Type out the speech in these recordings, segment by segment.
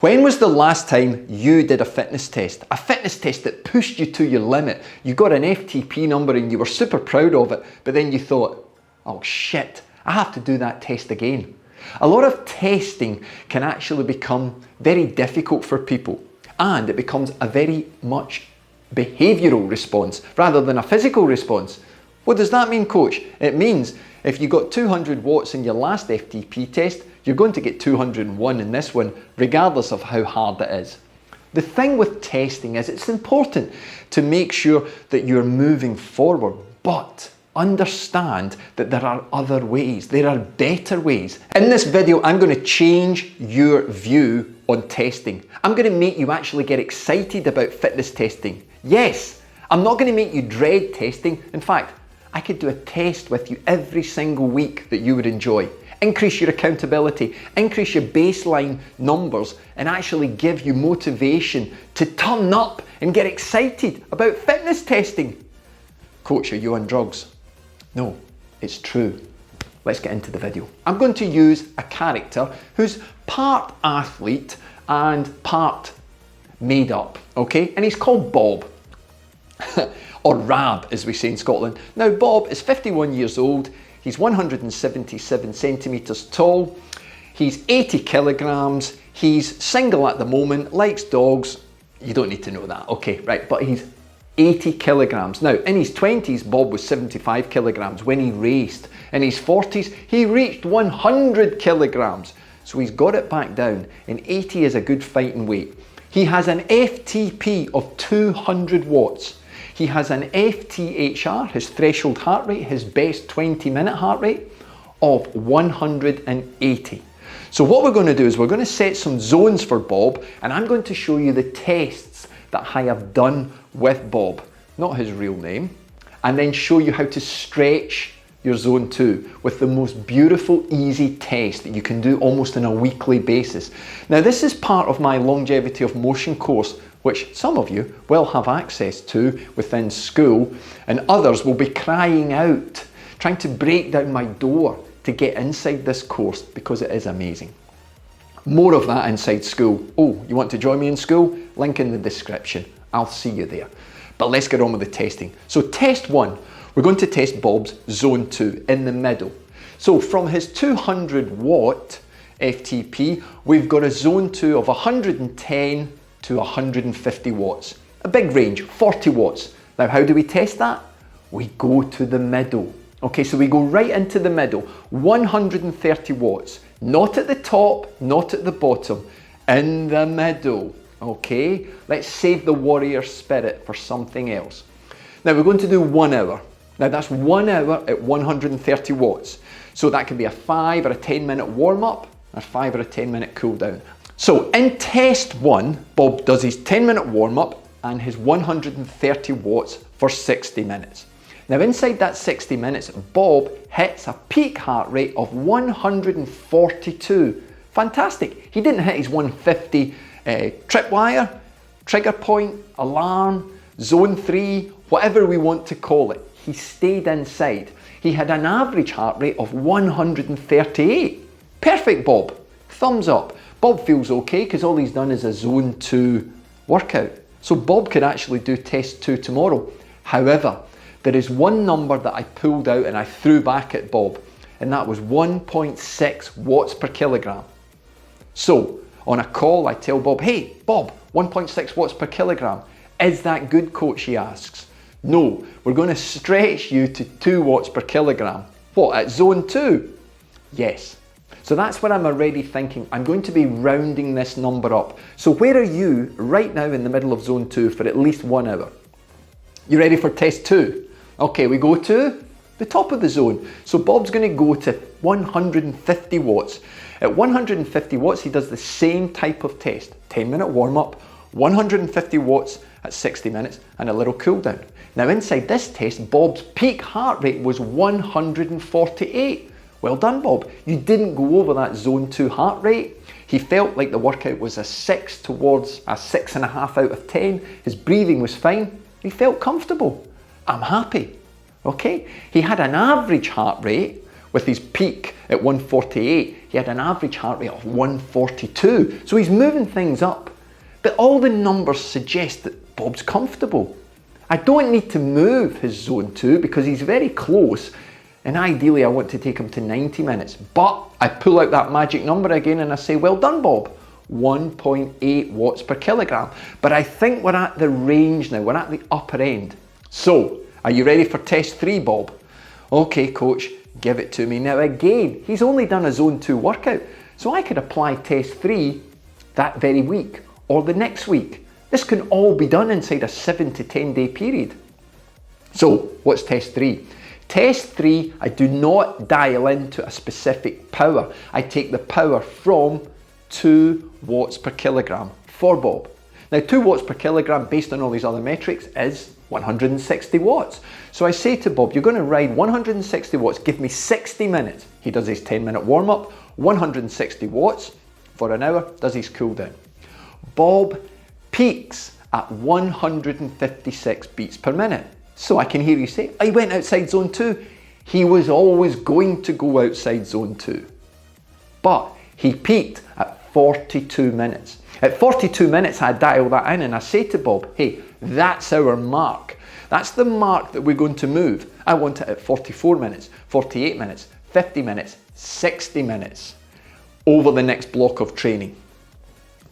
When was the last time you did a fitness test? A fitness test that pushed you to your limit. You got an FTP number and you were super proud of it, but then you thought, oh shit, I have to do that test again. A lot of testing can actually become very difficult for people, and it becomes a very much behavioural response rather than a physical response. What does that mean, coach? It means if you got 200 watts in your last FTP test, you're going to get 201 in this one, regardless of how hard it is. The thing with testing is it's important to make sure that you're moving forward, but understand that there are other ways, there are better ways. In this video, I'm going to change your view on testing. I'm going to make you actually get excited about fitness testing. Yes, I'm not going to make you dread testing. In fact, I could do a test with you every single week that you would enjoy. Increase your accountability, increase your baseline numbers, and actually give you motivation to turn up and get excited about fitness testing. Coach, are you on drugs? No, it's true. Let's get into the video. I'm going to use a character who's part athlete and part made up, okay? And he's called Bob. Or Rab, as we say in Scotland. Now, Bob is 51 years old. He's 177 centimetres tall. He's 80 kilograms. He's single at the moment, likes dogs. You don't need to know that. Okay, right, but he's 80 kilograms. Now, in his 20s, Bob was 75 kilograms when he raced. In his 40s, he reached 100 kilograms. So he's got it back down, and 80 is a good fighting weight. He has an FTP of 200 watts. He has an FTHR, his threshold heart rate, his best 20-minute heart rate, of 180. So what we're going to do is we're going to set some zones for Bob, and I'm going to show you the tests that I have done with Bob, not his real name, and then show you how to stretch your zone 2 with the most beautiful, easy test that you can do almost on a weekly basis. Now, this is part of my Longevity of Motion course, which some of you will have access to within school, and others will be crying out, trying to break down my door to get inside this course because it is amazing. More of that inside school. Oh, you want to join me in school? Link in the description. I'll see you there. But let's get on with the testing. So test 1, we're going to test Bob's zone 2 in the middle. So from his 200 watt FTP, we've got a zone 2 of 110 to 150 watts. A big range, 40 watts. Now, how do we test that? We go to the middle. Okay, so we go right into the middle, 130 watts. Not at the top, not at the bottom, in the middle. Okay, let's save the warrior spirit for something else. Now, we're going to do 1 hour. Now, that's 1 hour at 130 watts. So that can be a 5 or a 10-minute warm-up, a 5 or a 10-minute cool down. So in test 1, Bob does his 10-minute warm-up and his 130 watts for 60 minutes. Now, inside that 60 minutes, Bob hits a peak heart rate of 142. Fantastic. He didn't hit his 150 tripwire, trigger point, alarm, zone 3, whatever we want to call it. He stayed inside. He had an average heart rate of 138. Perfect, Bob. Thumbs up. Bob feels okay because all he's done is a zone 2 workout. So Bob could actually do test 2 tomorrow. However, there is one number that I pulled out and I threw back at Bob, and that was 1.6 watts per kilogram. So on a call, I tell Bob, hey, Bob, 1.6 watts per kilogram. Is that good, coach, he asks. No, we're going to stretch you to 2 watts per kilogram. What, at zone 2? Yes. So that's where I'm already thinking I'm going to be rounding this number up. So where are you right now in the middle of zone 2 for at least 1 hour? You ready for test 2? Okay, we go to the top of the zone. So Bob's going to go to 150 watts. At 150 watts, he does the same type of test. 10-minute warm-up, 150 watts at 60 minutes, and a little cool down. Now inside this test, Bob's peak heart rate was 148. Well done, Bob. You didn't go over that zone 2 heart rate. He felt like the workout was a 6 towards a 6.5 out of 10. His breathing was fine. He felt comfortable. I'm happy. Okay? He had an average heart rate, with his peak at 148, he had an average heart rate of 142. So he's moving things up. But all the numbers suggest that Bob's comfortable. I don't need to move his zone 2 because he's very close, and ideally I want to take him to 90 minutes. But I pull out that magic number again and I say, well done, Bob. 1.8 watts per kilogram. But I think we're at the range now, we're at the upper end. So, are you ready for test 3, Bob? Okay, coach, give it to me. Now again, he's only done a zone 2 workout, so I could apply test 3 that very week or the next week. This can all be done inside a 7 to 10 day period. So, what's test 3? Test 3, I do not dial into a specific power. I take the power from 2 watts per kilogram for Bob. Now 2 watts per kilogram based on all these other metrics is 160 watts. So I say to Bob, you're going to ride 160 watts, give me 60 minutes. He does his 10-minute warm-up, 160 watts for an hour, does his cool down. Bob peaks at 156 beats per minute. So I can hear you say, I went outside zone 2. He was always going to go outside zone 2. But he peaked at 42 minutes. At 42 minutes, I dial that in and I say to Bob, hey, that's our mark. That's the mark that we're going to move. I want it at 44 minutes, 48 minutes, 50 minutes, 60 minutes over the next block of training.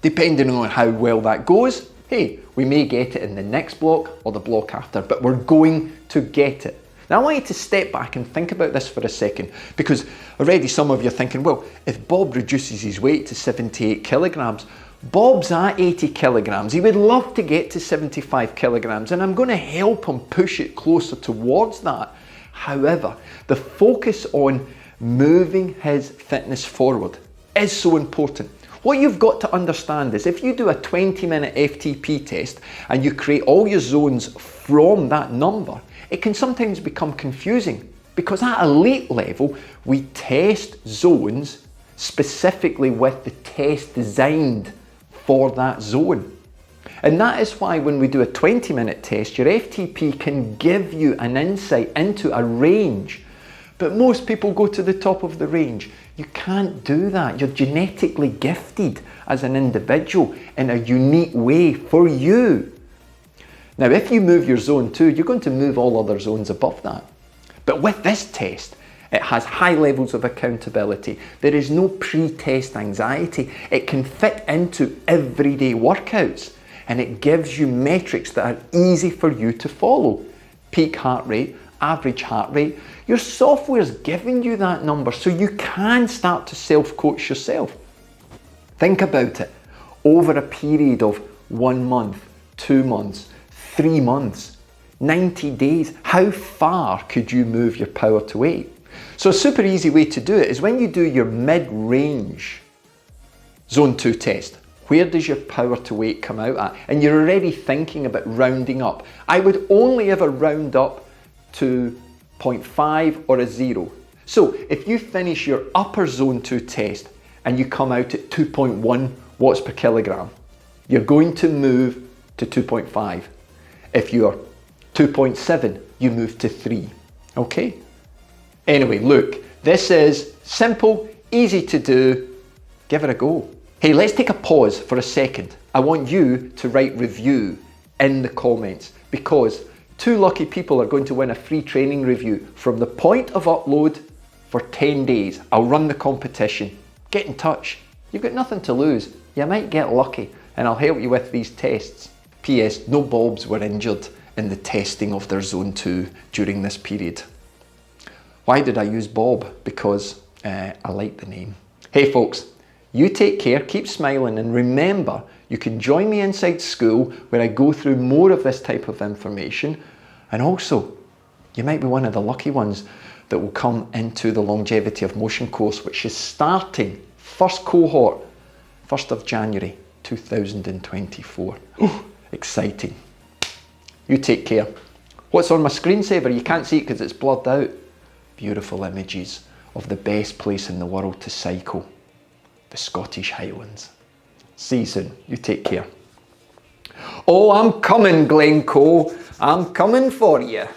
Depending on how well that goes, hey, we may get it in the next block or the block after, but we're going to get it. Now I want you to step back and think about this for a second, because already some of you are thinking, well, if Bob reduces his weight to 78 kilograms, Bob's at 80 kilograms. He would love to get to 75 kilograms, and I'm going to help him push it closer towards that. However, the focus on moving his fitness forward is so important. What you've got to understand is if you do a 20-minute FTP test and you create all your zones from that number, it can sometimes become confusing, because at elite level, we test zones specifically with the test designed for that zone. And that is why when we do a 20-minute test, your FTP can give you an insight into a range. But most people go to the top of the range. You can't do that. You're genetically gifted as an individual in a unique way for you. Now, if you move your zone 2, you're going to move all other zones above that. But with this test, it has high levels of accountability. There is no pre-test anxiety. It can fit into everyday workouts, and it gives you metrics that are easy for you to follow. Peak heart rate, average heart rate. Your software's giving you that number so you can start to self-coach yourself. Think about it. Over a period of 1 month, 2 months, 3 months, 90 days, how far could you move your power to weight? So a super easy way to do it is when you do your mid-range zone 2 test. Where does your power to weight come out at? And you're already thinking about rounding up. I would only ever round up to 0.5 or a 0. So if you finish your upper zone 2 test and you come out at 2.1 watts per kilogram, you're going to move to 2.5. If you're 2.7, you move to 3. Okay? Anyway, look, this is simple, easy to do. Give it a go. Hey, let's take a pause for a second. I want you to write review in the comments, because 2 lucky people are going to win a free training review from the point of upload for 10 days. I'll run the competition. Get in touch. You've got nothing to lose. You might get lucky, and I'll help you with these tests. P.S. No Bobs were injured in the testing of their zone 2 during this period. Why did I use Bob? Because I like the name. Hey folks, you take care, keep smiling, and remember, you can join me inside school where I go through more of this type of information, and also you might be one of the lucky ones that will come into the Longevity of Motion course, which is starting first cohort 1st of January 2024. Ooh, exciting. You take care. What's on my screensaver? You can't see it because it's blurred out. Beautiful images of the best place in the world to cycle, the Scottish Highlands. See you soon. You take care. Oh, I'm coming, Glencoe. I'm coming for you.